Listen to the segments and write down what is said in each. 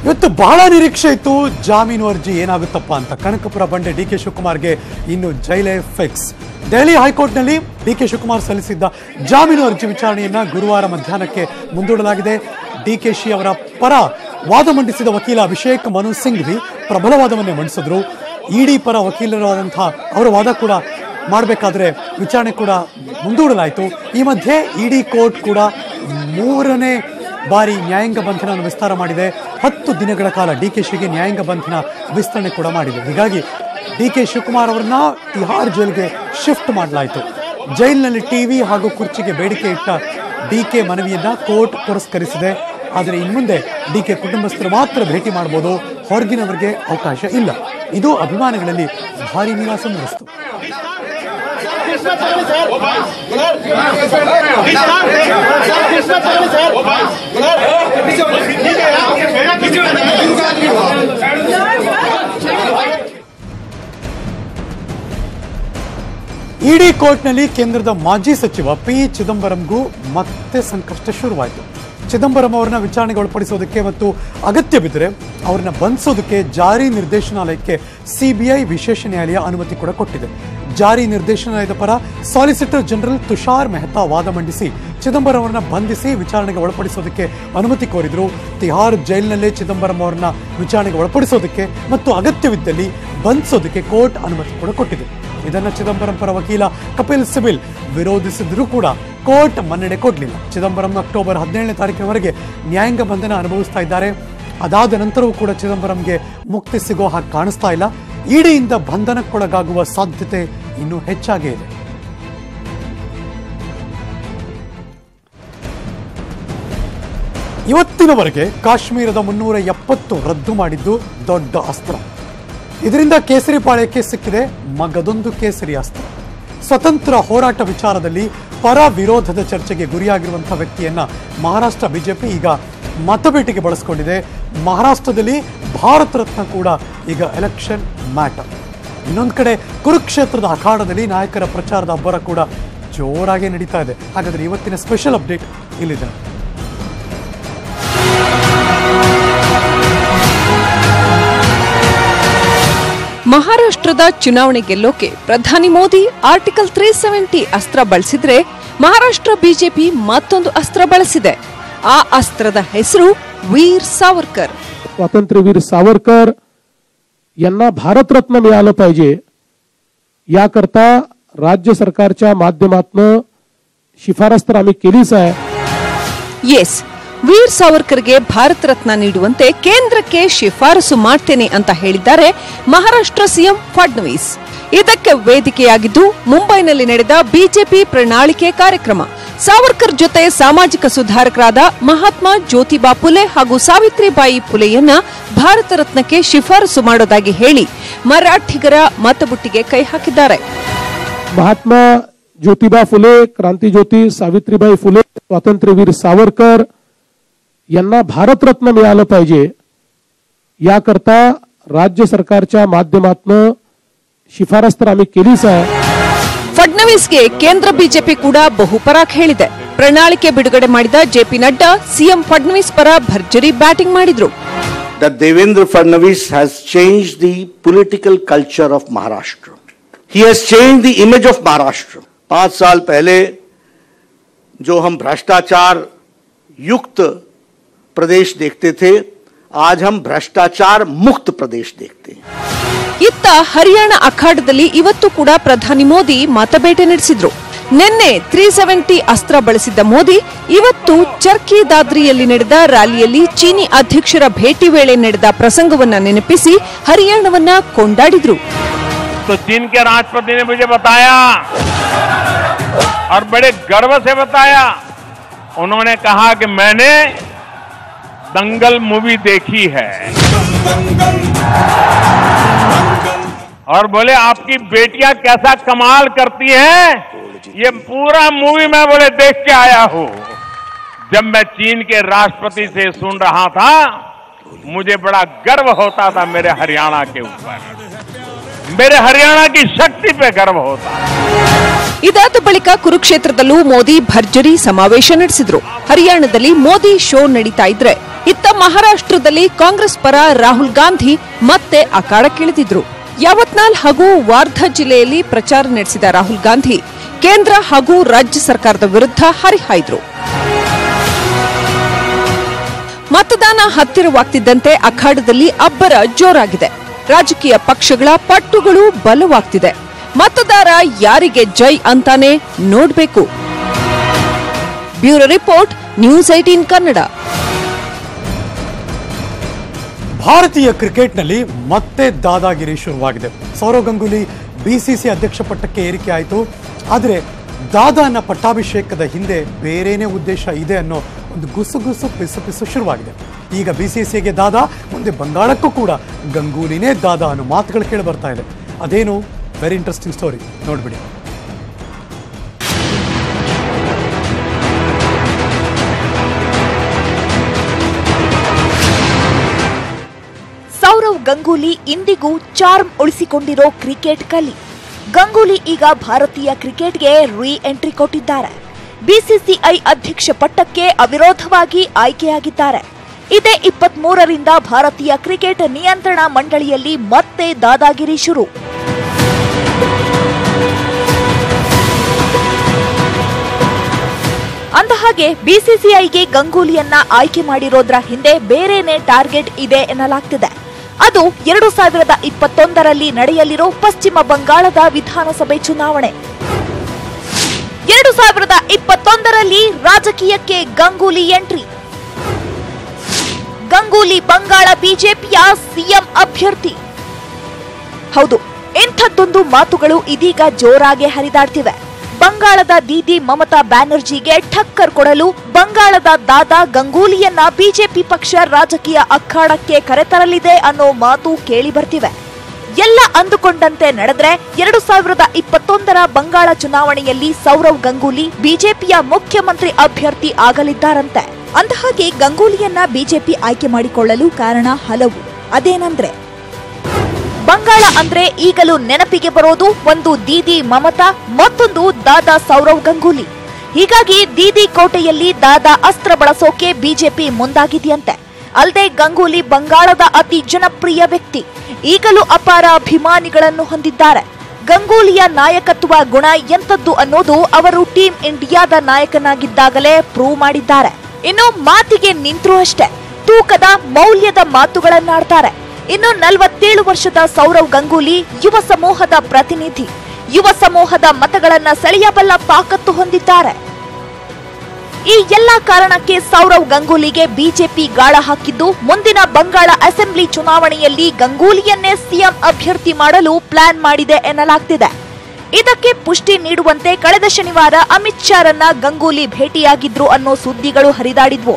ಇವತ್ತು ಬಹಳ ನಿರೀಕ್ಷೆ ಇತ್ತು ಜಾಮೀನು ಅರ್ಜಿ ಏನಾಗುತ್ತಪ್ಪ ಅಂತ. ಕನಕಪುರ ಬಂಡೆ ಡಿಕೆ ಶಿವಕುಮಾರ್ಗೆ ಇನ್ನು ಜೈಲೇ ಫಿಕ್ಸ್. ದೆಹಲಿ ಹೈಕೋರ್ಟ್ನಲ್ಲಿ ಡಿಕೆ ಶಿವಕುಮಾರ್ ಸಲ್ಲಿಸಿದ್ದ ಜಾಮೀನು ಅರ್ಜಿ ವಿಚಾರಣೆಯನ್ನ ಗುರುವಾರ ಮಧ್ಯಾಹ್ನಕ್ಕೆ ಮುಂದೂಡಲಾಗಿದೆ. ಡಿಕೆಶಿ ಅವರ ಪರ ವಾದ ಮಂಡಿಸಿದ ವಕೀಲ ಅಭಿಷೇಕ್ ಮನು ಸಿಂಘ್ವಿ ಪ್ರಬಲ ವಾದವನ್ನೇ ಮಂಡಿಸಿದ್ರು. ಇಡಿ ಪರ ವಕೀಲರಾದಂತಹ ಅವರ ವಾದ ಕೂಡ ಮಾಡಬೇಕಾದ್ರೆ ವಿಚಾರಣೆ ಕೂಡ ಮುಂದೂಡಲಾಯಿತು. ಈ ಮಧ್ಯೆ ಇಡಿ ಕೋರ್ಟ್ ಕೂಡ 3ನೇ ಬಾರಿ ನ್ಯಾಯಾಂಗ ಬಂಧನವನ್ನು ವಿಸ್ತಾರ ಮಾಡಿದೆ. 10 ದಿನಗಳ ಕಾಲ ಡಿಕೆಶಿಗೆ ನ್ಯಾಯಾಂಗ ಬಂಧನ ವಿಸ್ತರಣೆ ಕೂಡ ಮಾಡಿದೆ. ಹೀಗಾಗಿ ಡಿಕೆ ಶಿವಕುಮಾರ್ ಅವರನ್ನ ತಿಹಾರ್ ಜೈಲ್ಗೆ ಶಿಫ್ಟ್ ಮಾಡಲಾಯಿತು. ಜೈಲಿನಲ್ಲಿ ಟಿವಿ ಹಾಗೂ ಕುರ್ಚಿಗೆ ಬೇಡಿಕೆ ಇಟ್ಟ ಡಿಕೆ ಮನವಿಯನ್ನ ಕೋರ್ಟ್ ಪುರಸ್ಕರಿಸಿದೆ. ಆದರೆ ಇನ್ಮುಂದೆ ಡಿಕೆ ಕುಟುಂಬಸ್ಥರು ಮಾತ್ರ ಭೇಟಿ ಮಾಡಬಹುದು, ಹೊರಗಿನವರಿಗೆ ಅವಕಾಶ ಇಲ್ಲ. ಇದು ಅಭಿಮಾನಿಗಳಲ್ಲಿ ಭಾರಿ ನಿರಾಸ ಮೂಡಿಸಿತು. ಇಡಿ ಕೋರ್ಟ್ನಲ್ಲಿ ಕೇಂದ್ರದ ಮಾಜಿ ಸಚಿವ ಪಿ ಚಿದಂಬರಂಗೂ ಮತ್ತೆ ಸಂಕಷ್ಟ ಶುರುವಾಯಿತು. ಚಿದಂಬರಂ ಅವರನ್ನ ವಿಚಾರಣೆಗೆ ಒಳಪಡಿಸೋದಕ್ಕೆ ಮತ್ತು ಅಗತ್ಯ ಬಿದ್ದರೆ ಅವರನ್ನ ಬಂಧಿಸೋದಕ್ಕೆ ಜಾರಿ ನಿರ್ದೇಶನಾಲಯಕ್ಕೆ ಸಿಬಿಐ ವಿಶೇಷ ನ್ಯಾಯಾಲಯ ಅನುಮತಿ ಕೂಡ ಕೊಟ್ಟಿದೆ. ಜಾರಿ ನಿರ್ದೇಶನಾಲಯದ ಪರ ಸಾಲಿಸಿಟರ್ ಜನರಲ್ ತುಷಾರ್ ಮೆಹ್ತಾ ವಾದ ಮಂಡಿಸಿ ಚಿದಂಬರಂ ಅವರನ್ನ ಬಂಧಿಸಿ ವಿಚಾರಣೆಗೆ ಒಳಪಡಿಸೋದಕ್ಕೆ ಅನುಮತಿ ಕೋರಿದ್ರು. ತಿಹಾರ್ ಜೈಲಿನಲ್ಲೇ ಚಿದಂಬರಂ ಅವರನ್ನ ವಿಚಾರಣೆಗೆ ಒಳಪಡಿಸೋದಕ್ಕೆ ಮತ್ತು ಅಗತ್ಯವಿದ್ದಲ್ಲಿ ಬಂಧಿಸೋದಕ್ಕೆ ಕೋರ್ಟ್ ಅನುಮತಿ ಕೂಡ ಕೊಟ್ಟಿದೆ. ಇದನ್ನ ಚಿದಂಬರಂ ಪರ ವಕೀಲ ಕಪಿಲ್ ಸಿಬಲ್ ವಿರೋಧಿಸಿದ್ರೂ ಕೂಡ ಕೋರ್ಟ್ ಮನ್ನಣೆ ಕೊಡಲಿಲ್ಲ. ಚಿದಂಬರಂ ಅಕ್ಟೋಬರ್ 17ನೇ ತಾರೀಕಿನವರೆಗೆ ನ್ಯಾಯಾಂಗ ಬಂಧನ ಅನುಭವಿಸ್ತಾ ಇದ್ದಾರೆ. ಅದಾದ ನಂತರವೂ ಕೂಡ ಚಿದಂಬರಂಗೆ ಮುಕ್ತಿ ಸಿಗೋ ಹಾಗೆ ಕಾಣಿಸ್ತಾ ಇಲ್ಲ. ಇಡಿಯಿಂದ ಬಂಧನಕ್ಕೊಳಗಾಗುವ ಸಾಧ್ಯತೆ ಇನ್ನೂ ಹೆಚ್ಚಾಗೇ ಇದೆ. ಇವತ್ತಿನವರೆಗೆ ಕಾಶ್ಮೀರದ 370 ರದ್ದು ಮಾಡಿದ್ದು ದೊಡ್ಡ ಅಸ್ತ್ರ. ಇದರಿಂದ ಕೇಸರಿ ಪಾಳ್ಯಕ್ಕೆ ಸಿಕ್ಕಿದೆ ಮಗದೊಂದು ಕೇಸರಿ ಅಸ್ತ್ರ. ಸ್ವತಂತ್ರ ಹೋರಾಟ ವಿಚಾರದಲ್ಲಿ ಪರ ವಿರೋಧದ ಚರ್ಚೆಗೆ ಗುರಿಯಾಗಿರುವಂತಹ ವ್ಯಕ್ತಿಯನ್ನ ಮಹಾರಾಷ್ಟ್ರ ಬಿಜೆಪಿ ಈಗ ಮತಬೇಟೆಗೆ ಬಳಸಿಕೊಂಡಿದೆ. ಮಹಾರಾಷ್ಟ್ರದಲ್ಲಿ ಭಾರತ ರತ್ನ ಕೂಡ ಈಗ ಎಲೆಕ್ಷನ್ ಮ್ಯಾಟರ್. ಇನ್ನೊಂದು ಕಡೆ ಕುರುಕ್ಷೇತ್ರದ ಅಖಾಡದಲ್ಲಿ ನಾಯಕರ ಪ್ರಚಾರದ ಅಬ್ಬರ ಕೂಡ ಜೋರಾಗಿ ನಡೀತಾ ಇದೆ. ಹಾಗಾದ್ರೆ ಇವತ್ತಿನ ಸ್ಪೆಷಲ್ ಅಪ್ಡೇಟ್ ಇಲ್ಲಿದೆ. ಮಹಾರಾಷ್ಟ್ರದ ಚುನಾವಣೆ ಗೆಲ್ಲೋಕೆ ಪ್ರಧಾನಿ ಮೋದಿ ಆರ್ಟಿಕಲ್ 370 ಅಸ್ತ್ರ ಬಳಸಿದ್ರೆ ಮಹಾರಾಷ್ಟ್ರ ಬಿಜೆಪಿ ಮತ್ತೊಂದು ಅಸ್ತ್ರ ಬಳಸಿದೆ. ಆ ಅಸ್ತ್ರದ ಹೆಸರು वीर सावरकर. स्वातंत्र्यवीर सावरकर यांना भारत रत्न मिळालं पाहिजे याकरता राज्य सरकारच्या माध्यमातून शिफारस तर आम्ही केलीच आहे. येस, ವೀರ್ ಸಾವರ್ಕರ್ಗೆ ಭಾರತ ರತ್ನ ನೀಡುವಂತೆ ಕೇಂದ್ರಕ್ಕೆ ಶಿಫಾರಸು ಮಾಡ್ತೇನೆ ಅಂತ ಹೇಳಿದ್ದಾರೆ ಮಹಾರಾಷ್ಟ್ರ ಸಿಎಂ ಫಡ್ನವೀಸ್. ಇದಕ್ಕೆ ವೇದಿಕೆಯಾಗಿದ್ದು ಮುಂಬೈನಲ್ಲಿ ನಡೆದ ಬಿಜೆಪಿ ಪ್ರಣಾಳಿಕೆ ಕಾರ್ಯಕ್ರಮ. ಸಾವರ್ಕರ್ ಜೊತೆ ಸಾಮಾಜಿಕ ಸುಧಾರಕರಾದ ಮಹಾತ್ಮ ಜ್ಯೋತಿಬಾ ಫುಲೆ ಹಾಗೂ ಸಾವಿತ್ರಿಬಾಯಿ ಫುಲೆಯನ್ನ ಭಾರತ ರತ್ನಕ್ಕೆ ಶಿಫಾರಸು ಮಾಡೋದಾಗಿ ಹೇಳಿ ಮರಾಠಿಗರ ಮತಬುಟ್ಟಿಗೆ ಕೈ ಹಾಕಿದ್ದಾರೆ. ಮಹಾತ್ಮ ಜ್ಯೋತಿಬಾ ಫುಲೆ, ಕ್ರಾಂತಿ ಜ್ಯೋತಿ ಸಾವಿತ್ರಿಬಾಯಿ ಫುಲೆ, स्वातंत्र्यवीर सावरकर यांना भारत रत्न मिळालं पाहिजे याकरता राज्य सरकारच्या माध्यमातून शिफारस तर आम्ही केलीच आहे. ಫಡ್ನವೀಸ್ಗೆ ಕೇಂದ್ರ ಬಿಜೆಪಿ ಕೂಡ ಬಹುಪರಾಕ್ ಹೇಳಿದೆ. ಪ್ರಣಾಳಿಕೆ ಬಿಡುಗಡೆ ಮಾಡಿದ ಜೆಪಿ ನಡ್ಡಾ ಸಿಎಂ ಫಡ್ನವೀಸ್ ಪರ ಭರ್ಜರಿ ಬ್ಯಾಟಿಂಗ್ ಮಾಡಿದ್ರು. That Devendra Fadnavis has changed the political culture of Maharashtra. He has changed the image of Maharashtra. 5 साल पहले जो हम भ्रष्टाचार युक्त प्रदेश देखते थे, आज हम भ्रष्टाचार मुक्त प्रदेश देखते हैं. ಇತ್ತ ಹರಿಯಾಣ ಅಖಾಡದಲ್ಲಿ ಇವತ್ತು ಕೂಡ ಪ್ರಧಾನಿ ಮೋದಿ ಮತಬೇಟೆ ನಡೆಸಿದ್ರು. ನಿನ್ನೆ 370 ಅಸ್ತ್ರ ಬಳಸಿದ್ದ ಮೋದಿ ಇವತ್ತು ಚರ್ಕಿ ದಾದ್ರಿಯಲ್ಲಿ ನಡೆದ ರ್ಯಾಲಿಯಲ್ಲಿ ಚೀನಿ ಅಧ್ಯಕ್ಷರ ಭೇಟಿ ವೇಳೆ ನಡೆದ ಪ್ರಸಂಗವನ್ನ ನೆನಪಿಸಿ ಹರಿಯಾಣವನ್ನ ಕೊಂಡಾಡಿದ್ರು. तो चीन के राष्ट्रपति ने मुझे बताया और बड़े गर्व से बताया, उन्होंने कहा कि मैंने दंगल मूवी देखी है और बोले आपकी बेटियां कैसा कमाल करती हैं, ये पूरा मूवी मैं बोले देख के आया हूं. जब मैं चीन के राष्ट्रपति से सुन रहा था, मुझे बड़ा गर्व होता था मेरे हरियाणा के ऊपर. मेरे हरियाणा की शक्ति पे गर्व होता है। ಇದಾದ ಬಳಿಕ ಕುರುಕ್ಷೇತ್ರದಲ್ಲೂ ಮೋದಿ ಭರ್ಜರಿ ಸಮಾವೇಶ ನಡೆಸಿದ್ರು. ಹರಿಯಾಣದಲ್ಲಿ ಮೋದಿ ಶೋ ನಡೀತಾ ಇದ್ರೆ ಇತ್ತ ಮಹಾರಾಷ್ಟ್ರದಲ್ಲಿ ಕಾಂಗ್ರೆಸ್ ಪರ ರಾಹುಲ್ ಗಾಂಧಿ ಮತ್ತೆ ಅಖಾಡಕ್ಕಿಳಿದಿದ್ರು. ಯಾವತ್ನಾಲ್ ಹಾಗೂ ವಾರ್ಧಾ ಜಿಲ್ಲೆಯಲ್ಲಿ ಪ್ರಚಾರ ನಡೆಸಿದ ರಾಹುಲ್ ಗಾಂಧಿ ಕೇಂದ್ರ ಹಾಗೂ ರಾಜ್ಯ ಸರ್ಕಾರದ ವಿರುದ್ಧ ಹರಿಹಾಯ್ದ್ರು. ಮತದಾನ ಹತ್ತಿರವಾಗ್ತಿದ್ದಂತೆ ಅಖಾಡದಲ್ಲಿ ಅಬ್ಬರ ಜೋರಾಗಿದೆ. ರಾಜಕೀಯ ಪಕ್ಷಗಳ ಪಟ್ಟುಗಳು ಬಲವಾಗ್ತಿದೆ. ಮತದಾರ ಯಾರಿಗೆ ಜೈ ಅಂತಾನೆ ನೋಡ್ಬೇಕು. Bureau report, news 18 Kannada. ಭಾರತೀಯ ಕ್ರಿಕೆಟ್ನಲ್ಲಿ ಮತ್ತೆ ದಾದಾಗಿರಿ ಶುರುವಾಗಿದೆ. ಸೌರವ್ ಗಂಗೂಲಿ ಬಿಸಿಸಿ ಅಧ್ಯಕ್ಷ ಪಟ್ಟಕ್ಕೆ ಏರಿಕೆ ಆಯಿತು. ಆದರೆ ದಾದಾನ ಪಟ್ಟಾಭಿಷೇಕದ ಹಿಂದೆ ಬೇರೇನೇ ಉದ್ದೇಶ ಇದೆ ಅನ್ನೋ ಒಂದು ಗುಸುಗುಸು ಪಿಸು ಶುರುವಾಗಿದೆ. ಈಗ ಬಿಸಿಸಿಗೆ ದಾದಾ, ಮುಂದೆ ಬಂಗಾಳಕ್ಕೂ ಕೂಡ ಗಂಗೂಲಿನೇ ದಾದಾ ಅನ್ನೋ ಮಾತುಗಳು ಕೇಳಿ ಬರ್ತಾ ಇದೆ. ಅದೇನು ವೆರಿ ಇಂಟ್ರೆಸ್ಟಿಂಗ್ ಸ್ಟೋರಿ, ನೋಡ್ಬಿಡಿ. ಸೌರವ್ ಗಂಗೂಲಿ ಇಂದಿಗೂ ಚಾರ್ಮ್ ಉಳಿಸಿಕೊಂಡಿರೋ ಕ್ರಿಕೆಟ್ ಕಲಿ. ಗಂಗೂಲಿ ಈಗ ಭಾರತೀಯ ಕ್ರಿಕೆಟ್ಗೆ ರೀ ಎಂಟ್ರಿ ಕೊಟ್ಟಿದ್ದಾರೆ. ಬಿಸಿಸಿಐ ಅಧ್ಯಕ್ಷ ಪಟ್ಟಕ್ಕೆ ಅವಿರೋಧವಾಗಿ ಆಯ್ಕೆಯಾಗಿದ್ದಾರೆ. ಇದೇ 23ರಿಂದ ಭಾರತೀಯ ಕ್ರಿಕೆಟ್ ನಿಯಂತ್ರಣ ಮಂಡಳಿಯಲ್ಲಿ ಮತ್ತೆ ದಾದಾಗಿರಿ ಶುರು. ಅಂದಹಾಗೆ ಬಿಸಿಸಿಐಗೆ ಗಂಗೂಲಿಯನ್ನ ಆಯ್ಕೆ ಮಾಡಿರೋದ್ರ ಹಿಂದೆ ಬೇರೆನೇ ಟಾರ್ಗೆಟ್ ಇದೆ ಎನ್ನಲಾಗ್ತಿದೆ. ಅದು 2021ರಲ್ಲಿ ನಡೆಯಲಿರೋ ಪಶ್ಚಿಮ ಬಂಗಾಳದ ವಿಧಾನಸಭೆ ಚುನಾವಣೆ. 2021ರಲ್ಲಿ ರಾಜಕೀಯಕ್ಕೆ ಗಂಗೂಲಿ ಎಂಟ್ರಿ. ಗಂಗೂಲಿ ಬಂಗಾಳ ಬಿಜೆಪಿಯ ಸಿಎಂ ಅಭ್ಯರ್ಥಿ. ಹೌದು, ಇಂಥದ್ದೊಂದು ಮಾತುಗಳು ಇದೀಗ ಜೋರಾಗಿ ಹರಿದಾಡ್ತಿವೆ. ಬಂಗಾಳದ ದೀದಿ ಮಮತಾ ಬ್ಯಾನರ್ಜಿಗೆ ಠಕ್ಕರ್ ಕೊಡಲು ಬಂಗಾಳದ ದಾದಾ ಗಂಗೂಲಿಯನ್ನ ಬಿಜೆಪಿ ಪಕ್ಷ ರಾಜಕೀಯ ಅಖಾಡಕ್ಕೆ ಕರೆತರಲಿದೆ ಅನ್ನೋ ಮಾತು ಕೇಳಿ ಬರ್ತಿವೆ. ಎಲ್ಲ ಅಂದುಕೊಂಡಂತೆ ನಡೆದ್ರೆ 2021ರ ಬಂಗಾಳ ಚುನಾವಣೆಯಲ್ಲಿ ಸೌರವ್ ಗಂಗೂಲಿ ಬಿಜೆಪಿಯ ಮುಖ್ಯಮಂತ್ರಿ ಅಭ್ಯರ್ಥಿ ಆಗಲಿದ್ದಾರಂತೆ. ಅಂದಹಾಗೆ ಗಂಗೂಲಿಯನ್ನ ಬಿಜೆಪಿ ಆಯ್ಕೆ ಮಾಡಿಕೊಳ್ಳಲು ಕಾರಣ ಹಲವು. ಅದೇನಂದ್ರೆ, ಬಂಗಾಳ ಅಂದ್ರೆ ಈಗಲೂ ನೆನಪಿಗೆ ಬರೋದು ಒಂದು ದೀದಿ ಮಮತಾ, ಮತ್ತೊಂದು ದಾದಾ ಸೌರವ್ ಗಂಗೂಲಿ. ಹೀಗಾಗಿ ದೀದಿ ಕೋಟೆಯಲ್ಲಿ ದಾದಾ ಅಸ್ತ್ರ ಬಳಸೋಕೆ ಬಿಜೆಪಿ ಮುಂದಾಗಿದೆಯಂತೆ. ಅಲ್ಲದೆ ಗಂಗೂಲಿ ಬಂಗಾಳದ ಅತಿ ಜನಪ್ರಿಯ ವ್ಯಕ್ತಿ, ಈಗಲೂ ಅಪಾರ ಅಭಿಮಾನಿಗಳನ್ನು ಹೊಂದಿದ್ದಾರೆ. ಗಂಗೂಲಿಯ ನಾಯಕತ್ವ ಗುಣ ಎಂತದ್ದು ಅನ್ನೋದು ಅವರು ಟೀಂ ಇಂಡಿಯಾದ ನಾಯಕನಾಗಿದ್ದಾಗಲೇ ಪ್ರೂವ್ ಮಾಡಿದ್ದಾರೆ. ಇನ್ನು ಮಾತಿಗೆ ನಿಂತ್ರೂ ಅಷ್ಟೇ, ತೂಕದ ಮೌಲ್ಯದ ಮಾತುಗಳನ್ನಾಡ್ತಾರೆ. ಇನ್ನು 47 ವರ್ಷದ ಸೌರವ್ ಗಂಗೂಲಿ ಯುವ ಸಮೂಹದ ಪ್ರತಿನಿಧಿ. ಯುವ ಸಮೂಹದ ಮತಗಳನ್ನ ಸೆಳೆಯಬಲ್ಲ ತಾಕತ್ತು ಹೊಂದಿದ್ದಾರೆ. ಈ ಎಲ್ಲ ಕಾರಣಕ್ಕೆ ಸೌರವ್ ಗಂಗೂಲಿಗೆ ಬಿಜೆಪಿ ಗಾಳ ಹಾಕಿದ್ದು ಮುಂದಿನ ಬಂಗಾಳ ಅಸೆಂಬ್ಲಿ ಚುನಾವಣೆಯಲ್ಲಿ ಗಂಗೂಲಿಯನ್ನೇ ಸಿಎಂ ಅಭ್ಯರ್ಥಿ ಮಾಡಲು ಪ್ಲಾನ್ ಮಾಡಿದೆ ಎನ್ನಲಾಗ್ತಿದೆ. ಇದಕ್ಕೆ ಪುಷ್ಟಿ ನೀಡುವಂತೆ ಕಳೆದ ಶನಿವಾರ ಅಮಿತ್ ಶಾರನ್ನ ಗಂಗೂಲಿ ಭೇಟಿಯಾಗಿದ್ರು ಅನ್ನೋ ಸುದ್ದಿಗಳು ಹರಿದಾಡಿದ್ವು.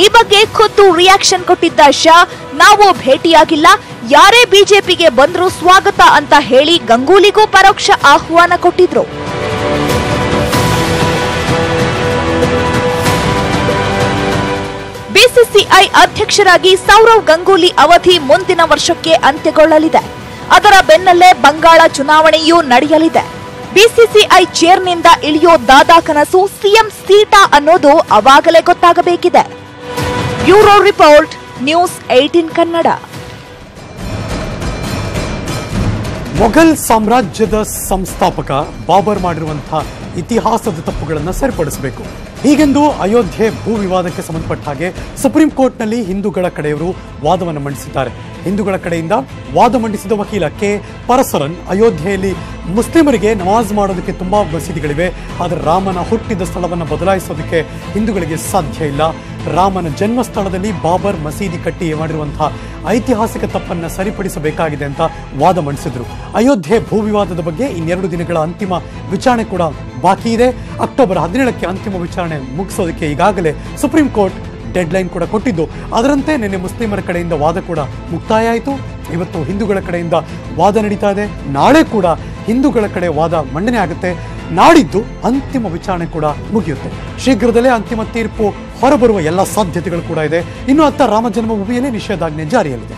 ಈ ಬಗ್ಗೆ ಖುದ್ದು ರಿಯಾಕ್ಷನ್ ಕೊಟ್ಟಿದ್ದ ಶಾ, ನಾವು ಭೇಟಿಯಾಗಿಲ್ಲ, ಯಾರೇ ಬಿಜೆಪಿಗೆ ಬಂದ್ರೂ ಸ್ವಾಗತ ಅಂತ ಹೇಳಿ ಗಂಗೂಲಿಗೂ ಪರೋಕ್ಷ ಆಹ್ವಾನ ಕೊಟ್ಟಿದ್ರು. ಬಿಸಿಸಿಐ ಅಧ್ಯಕ್ಷರಾಗಿ ಸೌರವ್ ಗಂಗೂಲಿ ಅವಧಿ ಮುಂದಿನ ವರ್ಷಕ್ಕೆ ಅಂತ್ಯಗೊಳ್ಳಲಿದೆ. ಅದರ ಬೆನ್ನಲ್ಲೇ ಬಂಗಾಳ ಚುನಾವಣೆಯೂ ನಡೆಯಲಿದೆ. ಬಿಸಿಸಿಐ ಚೇರ್ನಿಂದ ಇಳಿಯೋ ದಾದಾ ಕನಸು ಸಿಎಂ ಸೀಟಾ ಅನ್ನೋದು ಅವಾಗಲೇ ಗೊತ್ತಾಗಬೇಕಿದೆ. Bureau report, news 18 Kannada. Mughal ಸಾಮ್ರಾಜ್ಯದ ಸಂಸ್ಥಾಪಕ ಬಾಬರ್ ಮಾಡಿರುವಂತಹ ಇತಿಹಾಸದ ತಪ್ಪುಗಳನ್ನು ಸರಿಪಡಿಸಬೇಕು. ಹೀಗೆಂದು ಅಯೋಧ್ಯೆ ಭೂ ವಿವಾದಕ್ಕೆ ಸಂಬಂಧಪಟ್ಟ ಹಾಗೆ ಸುಪ್ರೀಂ ಕೋರ್ಟ್ನಲ್ಲಿ ಹಿಂದೂಗಳ ಕಡೆಯವರು ವಾದವನ್ನು ಮಂಡಿಸಿದ್ದಾರೆ. ಹಿಂದೂಗಳ ಕಡೆಯಿಂದ ವಾದ ಮಂಡಿಸಿದ ವಕೀಲ ಕೆ ಪರಸರನ್, ಅಯೋಧ್ಯೆಯಲ್ಲಿ ಮುಸ್ಲಿಮರಿಗೆ ನಮಾಜ್ ಮಾಡೋದಕ್ಕೆ ತುಂಬಾ ಮಸೀದಿಗಳಿವೆ, ಆದರೆ ರಾಮನ ಹುಟ್ಟಿದ ಸ್ಥಳವನ್ನು ಬದಲಾಯಿಸೋದಕ್ಕೆ ಹಿಂದೂಗಳಿಗೆ ಸಾಧ್ಯ ಇಲ್ಲ. ರಾಮನ ಜನ್ಮಸ್ಥಳದಲ್ಲಿ ಬಾಬರ್ ಮಸೀದಿ ಕಟ್ಟಿ ಮಾಡಿರುವಂತಹ ಐತಿಹಾಸಿಕ ತಪ್ಪನ್ನು ಸರಿಪಡಿಸಬೇಕಾಗಿದೆ ಅಂತ ವಾದ ಮಂಡಿಸಿದ್ರು. ಅಯೋಧ್ಯೆ ಭೂ ವಿವಾದದ ಬಗ್ಗೆ 2 ದಿನಗಳ ಅಂತಿಮ ವಿಚಾರಣೆ ಕೂಡ ಬಾಕಿ ಇದೆ. ಅಕ್ಟೋಬರ್ 17ಕ್ಕೆ ಅಂತಿಮ ವಿಚಾರಣೆ ಮುಗಿಸೋದಕ್ಕೆ ಈಗಾಗಲೇ ಸುಪ್ರೀಂ ಕೋರ್ಟ್ ಡೆಡ್ಲೈನ್ ಕೂಡ ಕೊಟ್ಟಿದ್ದು, ಅದರಂತೆ ನಿನ್ನೆ ಮುಸ್ಲಿಮರ ಕಡೆಯಿಂದ ವಾದ ಕೂಡ ಮುಕ್ತಾಯ ಆಯಿತು. ಇವತ್ತು ಹಿಂದೂಗಳ ಕಡೆಯಿಂದ ವಾದ ನಡೀತಾ ಇದೆ. ನಾಳೆ ಕೂಡ ಹಿಂದೂಗಳ ಕಡೆ ವಾದ ಮಂಡನೆ ಆಗುತ್ತೆ. ನಾಡಿದ್ದು ಅಂತಿಮ ವಿಚಾರಣೆ ಕೂಡ ಮುಗಿಯುತ್ತೆ. ಶೀಘ್ರದಲ್ಲೇ ಅಂತಿಮ ತೀರ್ಪು ಹೊರಬರುವ ಎಲ್ಲ ಸಾಧ್ಯತೆಗಳು ಕೂಡ ಇದೆ. ಇನ್ನು ಅತ್ತ ರಾಮ ಜನ್ಮಭೂಮಿಯಲ್ಲಿ ನಿಷೇಧಾಜ್ಞೆ ಜಾರಿಯಲ್ಲಿದೆ.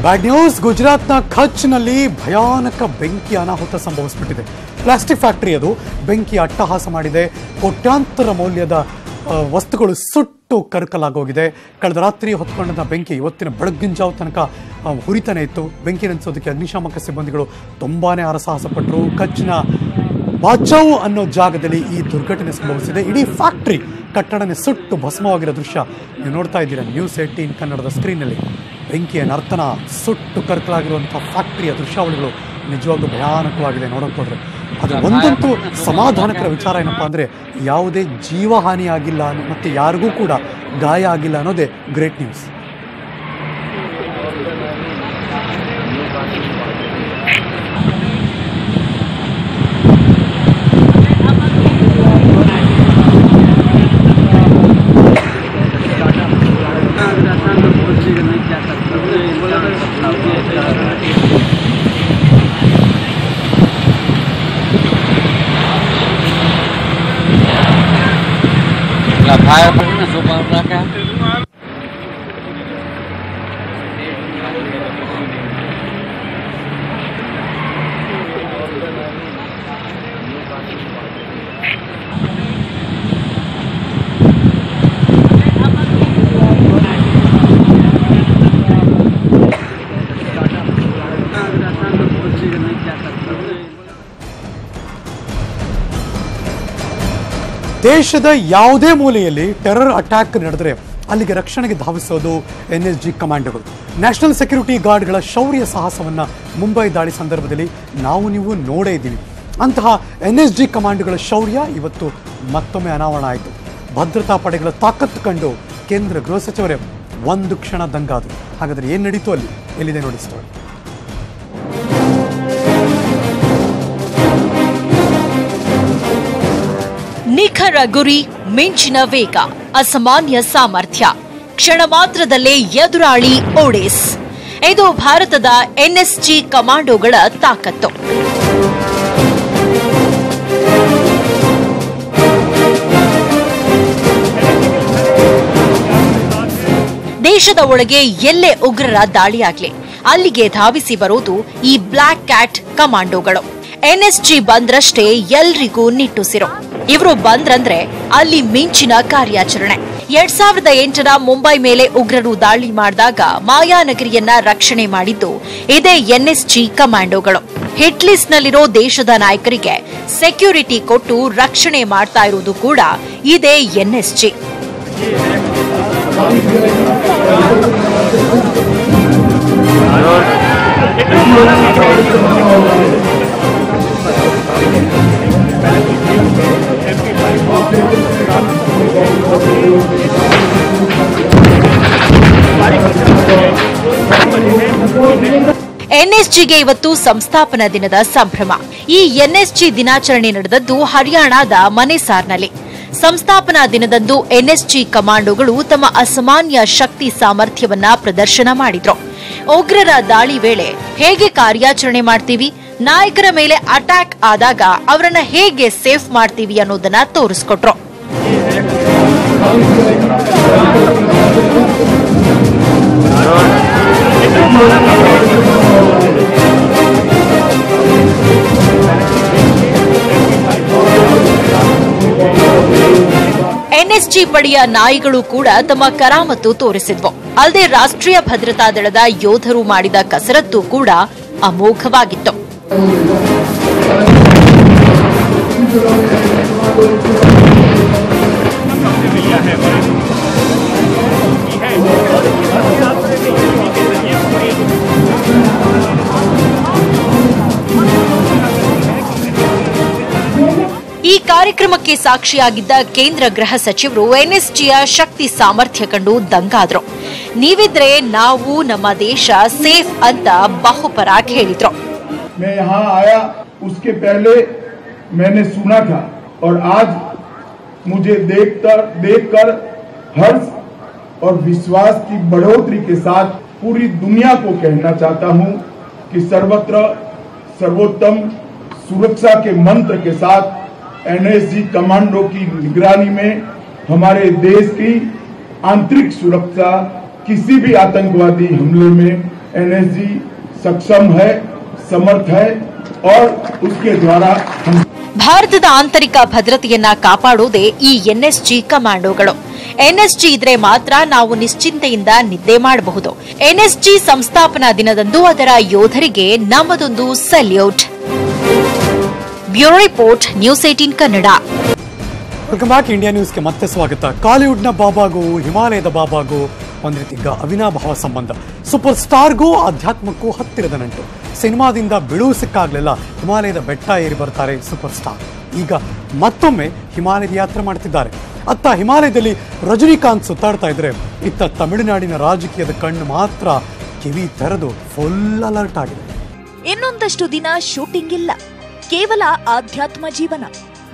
Bad news. ಗುಜರಾತ್ನ ಕಚ್ನಲ್ಲಿ ಭಯಾನಕ ಬೆಂಕಿ ಅನಾಹುತ ಸಂಭವಿಸಿಬಿಟ್ಟಿದೆ. ಪ್ಲಾಸ್ಟಿಕ್ ಫ್ಯಾಕ್ಟರಿ ಅದು. ಬೆಂಕಿ ಅಟ್ಟಹಾಸ ಮಾಡಿದೆ. ಕೋಟ್ಯಾಂತರ ಮೌಲ್ಯದ ವಸ್ತುಗಳು ಸುಟ್ಟು ಕರಕಲಾಗೋಗಿದೆ. ಕಳೆದ ರಾತ್ರಿ ಹೊತ್ಕೊಂಡ ಬೆಂಕಿ ಇವತ್ತಿನ ಬೆಳಗ್ಗಿನ ಜಾವ ತನಕ ಹುರಿತಾನೆ ಇತ್ತು. ಬೆಂಕಿ ನಂದಿಸೋದಕ್ಕೆ ಅಗ್ನಿಶಾಮಕ ಸಿಬ್ಬಂದಿಗಳು ತುಂಬಾನೇ ಹರಸಾಹಸ ಪಟ್ಟರು. ಕಚ್ನ ಬಾಚೌ ಅನ್ನೋ ಜಾಗದಲ್ಲಿ ಈ ದುರ್ಘಟನೆ ಸಂಭವಿಸಿದೆ. ಇಡೀ ಫ್ಯಾಕ್ಟರಿ ಕಟ್ಟಡನೆ ಸುಟ್ಟು ಭಸ್ಮವಾಗಿರೋ ದೃಶ್ಯ ನೀವು ನೋಡ್ತಾ ಇದ್ದೀರಾ ನ್ಯೂಸ್ 18 ಕನ್ನಡದ ಸ್ಕ್ರೀನ್ನಲ್ಲಿ. ಬೆಂಕಿಯ ನರ್ತನ, ಸುಟ್ಟು ಕರಕಲಾಗಿರುವಂಥ ಫ್ಯಾಕ್ಟರಿಯ ದೃಶ್ಯಾವಳಿಗಳು ನಿಜವಾಗ್ಲೂ ಭಯಾನಕವಾಗಿದೆ ನೋಡೋಕೆ ಹೋದ್ರೆ. ಅದು ಒಂದಂತೂ ಸಮಾಧಾನಕರ ವಿಚಾರ ಏನಪ್ಪಾ ಅಂದರೆ ಯಾವುದೇ ಜೀವಹಾನಿ ಆಗಿಲ್ಲ ಮತ್ತು ಯಾರಿಗೂ ಕೂಡ ಗಾಯ ಆಗಿಲ್ಲ ಅನ್ನೋದೇ ಗ್ರೇಟ್ ನ್ಯೂಸ್. ದೇಶದ ಯಾವುದೇ ಮೂಲೆಯಲ್ಲಿ ಟೆರರ್ ಅಟ್ಯಾಕ್ ನಡೆದರೆ ಅಲ್ಲಿಗೆ ರಕ್ಷಣೆಗೆ ಧಾವಿಸೋದು NSG ಕಮಾಂಡೋಗಳು. ನ್ಯಾಷನಲ್ ಸೆಕ್ಯೂರಿಟಿ ಗಾರ್ಡ್ಗಳ ಶೌರ್ಯ ಸಾಹಸವನ್ನು ಮುಂಬೈ ದಾಳಿ ಸಂದರ್ಭದಲ್ಲಿ ನೀವು ನೋಡೇ ಇದ್ದೀವಿ. ಅಂತಹ NSG ಕಮಾಂಡೋಗಳ ಶೌರ್ಯ ಇವತ್ತು ಮತ್ತೊಮ್ಮೆ ಅನಾವರಣ ಆಯಿತು. ಭದ್ರತಾ ಪಡೆಗಳ ತಾಕತ್ತು ಕಂಡು ಕೇಂದ್ರ ಗೃಹ ಸಚಿವರೇ ಒಂದು ಕ್ಷಣ ದಂಗಾದರು. ಹಾಗಾದರೆ ಏನು ನಡೀತು ಅಲ್ಲಿ? ಎಲ್ಲಿದೆ ನೋಡಿ ಸ್ಟೋರಿ. ನಿಖರ ಗುರಿ, ಮಿಂಚಿನ ವೇಗ, ಅಸಾಮಾನ್ಯ ಸಾಮರ್ಥ್ಯ, ಕ್ಷಣ ಮಾತ್ರದಲ್ಲೇ ಎದುರಾಳಿ ಓಡಿಸ್. ಇದು ಭಾರತದ NSG ಕಮಾಂಡೋಗಳ ತಾಕತ್ತು. ದೇಶದ ಒಳಗೆ ಎಲ್ಲೇ ಉಗ್ರರ ದಾಳಿಯಾಗ್ಲಿ ಅಲ್ಲಿಗೆ ಧಾವಿಸಿ ಬರೋದು ಈ ಬ್ಲಾಕ್ ಕ್ಯಾಟ್ ಕಮಾಂಡೋಗಳು. NSG ಬಂದ್ರಷ್ಟೇ ಎಲ್ರಿಗೂ ನಿಟ್ಟುಸಿರು. ಇವರು ಬಂದ್ರಂದ್ರೆ ಅಲ್ಲಿ ಮಿಂಚಿನ ಕಾರ್ಯಾಚರಣೆ. 2008ರ ಮುಂಬೈ ಮೇಲೆ ಉಗ್ರರು ದಾಳಿ ಮಾಡಿದಾಗ ಮಾಯಾನಗರಿಯನ್ನ ರಕ್ಷಣೆ ಮಾಡಿದ್ದು ಇದೇ NSG ಕಮಾಂಡೋಗಳು. ಹಿಟ್ ಲಿಸ್ಟ್ ನಲ್ಲಿರೋ ದೇಶದ ನಾಯಕರಿಗೆ ಸೆಕ್ಯೂರಿಟಿ ಕೊಟ್ಟು ರಕ್ಷಣೆ ಮಾಡ್ತಾ ಇರೋದು ಕೂಡ ಇದೇ NSG. NSGಗೆ ಇವತ್ತು ಸಂಸ್ಥಾಪನಾ ದಿನದ ಸಂಭ್ರಮ. ಈ NSG ದಿನಾಚರಣೆ ನಡೆದದ್ದು ಹರಿಯಾಣದ ಮನೆಸಾರ್ನಲ್ಲಿ. ಸಂಸ್ಥಾಪನಾ ದಿನದಂದು NSG ಕಮಾಂಡೋಗಳು ತಮ್ಮ ಅಸಾಮಾನ್ಯ ಶಕ್ತಿ ಸಾಮರ್ಥ್ಯವನ್ನ ಪ್ರದರ್ಶನ ಮಾಡಿದ್ರು. ಉಗ್ರರ ದಾಳಿ ವೇಳೆ ಹೇಗೆ ಕಾರ್ಯಾಚರಣೆ ಮಾಡ್ತೀವಿ, ನಾಯಕರ ಮೇಲೆ ಅಟ್ಯಾಕ್ ಆದಾಗ ಅವರನ್ನ ಹೇಗೆ ಸೇಫ್ ಮಾಡ್ತೀವಿ ಅನ್ನೋದನ್ನ ತೋರಿಸ್ಕೊಟ್ರು. NSG ಪಡೆಯ ನಾಯಿಗಳು ಕೂಡ ತಮ್ಮ ಕರಾಮತ್ತು ತೋರಿಸಿದ್ವು. ಅಲ್ಲದೆ ರಾಷ್ಟ್ರೀಯ ಭದ್ರತಾ ದಳದ ಯೋಧರು ಮಾಡಿದ ಕಸರತ್ತು ಕೂಡ ಅಮೋಘವಾಗಿತ್ತು. ಈ ಕಾರ್ಯಕ್ರಮಕ್ಕೆ ಸಾಕ್ಷಿಯಾಗಿದ್ದ ಕೇಂದ್ರ ಗೃಹ ಸಚಿವರು NSGಯ ಶಕ್ತಿ ಸಾಮರ್ಥ್ಯ ಕಂಡು ದಂಗಾದ್ರು. ನೀವಿದ್ರೆ ನಾವು ನಮ್ಮ ದೇಶ ಸೇಫ್ ಅಂತ ಬಹುಪರಾಗ್ ಹೇಳಿದ್ರು. मैं यहाँ आया उसके पहले मैंने सुना था और आज मुझे देखकर हर्ष और विश्वास की बढ़ोतरी के साथ पूरी दुनिया को कहना चाहता हूँ कि सर्वत्र सर्वोत्तम सुरक्षा के मंत्र के साथ NSG कमांडो की निगरानी में हमारे देश की आंतरिक सुरक्षा किसी भी आतंकवादी हमले में एनएसजी सक्षम है, समर्थ है और उसके द्वारा हम ಭಾರತದ ಆಂತರಿಕ ಭದ್ರತೆಯನ್ನ ಕಾಪಾಡುವುದೇ ಈ ಎನ್ಎಸ್ಜಿ ಕಮಾಂಡೋಗಳು. ಎನ್ಎಸ್ಜಿ ಇದ್ರೆ ಮಾತ್ರ ನಾವು ನಿಶ್ಚಿಂತೆಯಿಂದ ನಿದ್ದೆ ಮಾಡಬಹುದು. ಎನ್ಎಸ್ಜಿ ಸಂಸ್ಥಾಪನಾ ದಿನದಂದು ಅದರ ಯೋಧರಿಗೆ ನಮ್ಮದೊಂದು salute. Bureau report, news 18 Kannada. Welcome back. India ನ್ಯೂಸ್ಗೆ ಮತ್ತೆ ಸ್ವಾಗತ. ಕಾಲಿವುಡ್ನ ಬಾಬಾಗೂ ಹಿಮಾಲಯದ ಬಾಬಾಗೂ ಒಂದು ರೀತಿಗ ಅವಿನಾಭಾವ ಸಂಬಂಧ. ಸೂಪರ್ ಸ್ಟಾರ್ಗೂ ಆಧ್ಯಾತ್ಮಕ್ಕೂ ಹತ್ತಿರದ ನಂಟು. ಸಿನಿಮಾದಿಂದ ಬಿಡುವು ಸಿಕ್ಕಾಗ್ಲೆಲ್ಲ ಹಿಮಾಲಯದ ಬೆಟ್ಟ ಏರಿ ಬರ್ತಾರೆ ಸೂಪರ್ ಸ್ಟಾರ್. ಈಗ ಮತ್ತೊಮ್ಮೆ ಹಿಮಾಲಯದ ಯಾತ್ರೆ ಮಾಡ್ತಿದ್ದಾರೆ. ಅತ್ತ ಹಿಮಾಲಯದಲ್ಲಿ ರಜನಿಕಾಂತ್ ಸುತ್ತಾಡ್ತಾ ಇದ್ರೆ, ಇತ್ತ ತಮಿಳುನಾಡಿನ ರಾಜಕೀಯದ ಕಣ್ಣು ಮಾತ್ರ ಕಿವಿ ತೆರೆದು ಫುಲ್ ಅಲರ್ಟ್ ಆಗಿದೆ. ಇನ್ನೊಂದಷ್ಟು ದಿನ ಶೂಟಿಂಗ್ ಇಲ್ಲ, ಕೇವಲ ಆಧ್ಯಾತ್ಮ ಜೀವನ.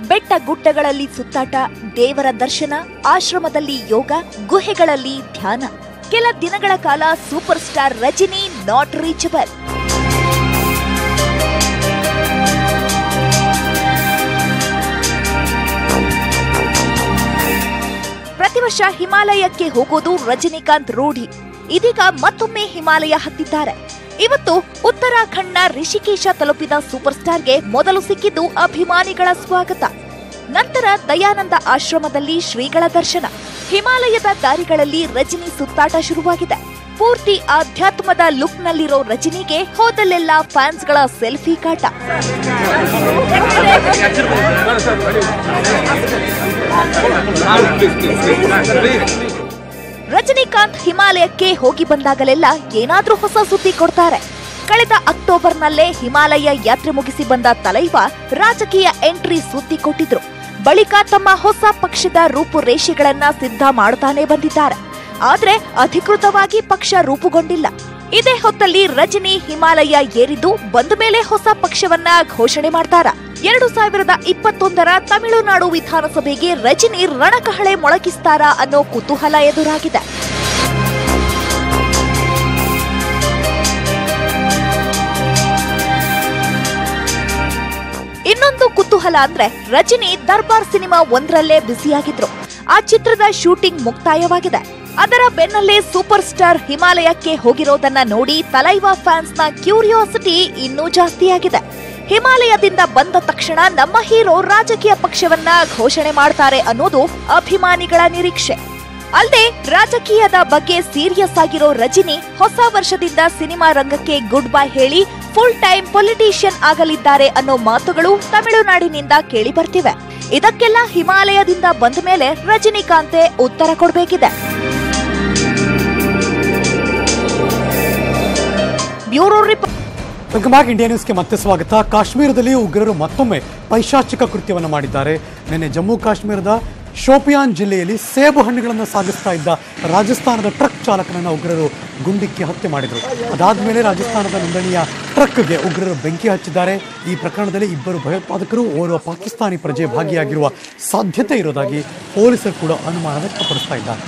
ಬೆಟ್ಟ ಗುಡ್ಡಗಳಲ್ಲಿ ಸುತ್ತಾಟ, ದೇವರ ದರ್ಶನ, ಆಶ್ರಮದಲ್ಲಿ ಯೋಗ, ಗುಹೆಗಳಲ್ಲಿ ಧ್ಯಾನ. ಕೆಲ ದಿನಗಳ ಕಾಲ super star Rajini not reachable. ಪ್ರತಿ ವರ್ಷ ಹಿಮಾಲಯಕ್ಕೆ ಹೋಗೋದು ರಜನಿಕಾಂತ್ ರೂಢಿ. ಇದೀಗ ಮತ್ತೊಮ್ಮೆ ಹಿಮಾಲಯ ಹತ್ತಿದ್ದಾರೆ. ಇವತ್ತು ಉತ್ತರಾಖಂಡ್ನ ರಿಷಿಕೇಶ ತಲುಪಿದ ಸೂಪರ್ ಸ್ಟಾರ್ಗೆ ಮೊದಲು ಸಿಕ್ಕಿದ್ದು ಅಭಿಮಾನಿಗಳ ಸ್ವಾಗತ. ನಂತರ ದಯಾನಂದ ಆಶ್ರಮದಲ್ಲಿ ಶ್ರೀಗಳ ದರ್ಶನ. ಹಿಮಾಲಯದ ದಾರಿಗಳಲ್ಲಿ ರಜನಿ ಸುತ್ತಾಟ ಶುರುವಾಗಿದೆ. ಪೂರ್ತಿ ಆಧ್ಯಾತ್ಮದ ಲುಕ್ನಲ್ಲಿರೋ ರಜನಿಗೆ ಹೋದಲ್ಲೆಲ್ಲ ಫ್ಯಾನ್ಸ್ಗಳ ಸೆಲ್ಫಿ ಕಾಟ. ರಜನಿಕಾಂತ್ ಹಿಮಾಲಯಕ್ಕೆ ಹೋಗಿ ಬಂದಾಗಲೆಲ್ಲ ಏನಾದ್ರೂ ಹೊಸ ಸುದ್ದಿ ಕೊಡ್ತಾರೆ. ಕಳೆದ ಅಕ್ಟೋಬರ್ನಲ್ಲೇ ಹಿಮಾಲಯ ಯಾತ್ರೆ ಮುಗಿಸಿ ಬಂದ ತಲೈವ ರಾಜಕೀಯ ಎಂಟ್ರಿ ಸುದ್ದಿ ಕೊಟ್ಟಿದ್ರು. ಬಳಿಕ ತಮ್ಮ ಹೊಸ ಪಕ್ಷದ ರೂಪುರೇಷೆಗಳನ್ನ ಸಿದ್ಧ ಮಾಡುತ್ತಾನೆ ಬಂದಿದ್ದಾರೆ. ಆದ್ರೆ ಅಧಿಕೃತವಾಗಿ ಪಕ್ಷ ರೂಪುಗೊಂಡಿಲ್ಲ. ಇದೇ ಹೊತ್ತಲ್ಲಿ ರಜನಿ ಹಿಮಾಲಯ ಏರಿದ್ದು ಬಂದ ಮೇಲೆ ಹೊಸ ಪಕ್ಷವನ್ನ ಘೋಷಣೆ ಮಾಡ್ತಾರ. 2021ರ ತಮಿಳುನಾಡು ವಿಧಾನಸಭೆಗೆ ರಜನಿ ರಣಕಹಳೆ ಮೊಳಗಿಸ್ತಾರಾ ಅನ್ನೋ ಕುತೂಹಲ ಎದುರಾಗಿದೆ. ಇನ್ನೊಂದು ಕುತೂಹಲ ಅಂದ್ರೆ, ರಜನಿ ದರ್ಬಾರ್ ಸಿನಿಮಾ ಒಂದರಲ್ಲೇ ಬ್ಯುಸಿಯಾಗಿದ್ರು. ಆ ಚಿತ್ರದ ಶೂಟಿಂಗ್ ಮುಕ್ತಾಯವಾಗಿದೆ. ಅದರ ಬೆನ್ನಲ್ಲೇ ಸೂಪರ್ ಸ್ಟಾರ್ ಹಿಮಾಲಯಕ್ಕೆ ಹೋಗಿರೋದನ್ನ ನೋಡಿ ತಲೈವ ಫ್ಯಾನ್ಸ್ನ ಕ್ಯೂರಿಯಾಸಿಟಿ ಇನ್ನೂ ಜಾಸ್ತಿಯಾಗಿದೆ. ಹಿಮಾಲಯದಿಂದ ಬಂದ ತಕ್ಷಣ ನಮ್ಮ ಹೀರೋ ರಾಜಕೀಯ ಪಕ್ಷವನ್ನ ಘೋಷಣೆ ಮಾಡ್ತಾರೆ ಅನ್ನೋದು ಅಭಿಮಾನಿಗಳ ನಿರೀಕ್ಷೆ. ಅಲ್ಲದೆ ರಾಜಕೀಯದ ಬಗ್ಗೆ ಸೀರಿಯಸ್ ಆಗಿರೋ ರಜನಿ ಹೊಸ ವರ್ಷದಿಂದ ಸಿನಿಮಾ ರಂಗಕ್ಕೆ ಗುಡ್ ಬೈ ಹೇಳಿ ಫುಲ್ ಟೈಮ್ ಪೊಲಿಟಿಷಿಯನ್ ಆಗಲಿದ್ದಾರೆ ಅನ್ನೋ ಮಾತುಗಳು ತಮಿಳುನಾಡಿನಿಂದ ಕೇಳಿ ಬರ್ತಿವೆ. ಇದಕ್ಕೆಲ್ಲ ಹಿಮಾಲಯದಿಂದ ಬಂದ ಮೇಲೆ ರಜನಿಕಾಂತೆ ಉತ್ತರ ಕೊಡಬೇಕಿದೆ. Bureau report. Welcome back. India ನ್ಯೂಸ್ಗೆ ಮತ್ತೆ ಸ್ವಾಗತ. ಕಾಶ್ಮೀರದಲ್ಲಿ ಉಗ್ರರು ಮತ್ತೊಮ್ಮೆ ಪೈಶಾಚಿಕ ಕೃತ್ಯವನ್ನು ಮಾಡಿದ್ದಾರೆ. ನಿನ್ನೆ ಜಮ್ಮು ಕಾಶ್ಮೀರದ ಶೋಪಿಯಾನ್ ಜಿಲ್ಲೆಯಲ್ಲಿ ಸೇಬು ಹಣ್ಣುಗಳನ್ನು ಸಾಗಿಸ್ತಾ ಇದ್ದ ರಾಜಸ್ಥಾನದ ಟ್ರಕ್ ಚಾಲಕನನ್ನು ಉಗ್ರರು ಗುಂಡಿಕ್ಕಿ ಹತ್ಯೆ ಮಾಡಿದರು. ಅದಾದ ರಾಜಸ್ಥಾನದ ನೋಂದಣಿಯ ಟ್ರಕ್ಗೆ ಉಗ್ರರು ಬೆಂಕಿ ಹಚ್ಚಿದ್ದಾರೆ. ಈ ಪ್ರಕರಣದಲ್ಲಿ ಇಬ್ಬರು ಭಯೋತ್ಪಾದಕರು, ಓರ್ವ ಪಾಕಿಸ್ತಾನಿ ಪ್ರಜೆ ಭಾಗಿಯಾಗಿರುವ ಸಾಧ್ಯತೆ ಇರೋದಾಗಿ ಪೊಲೀಸರು ಕೂಡ ಅನುಮಾನ ವ್ಯಕ್ತಪಡಿಸ್ತಾ ಇದ್ದಾರೆ.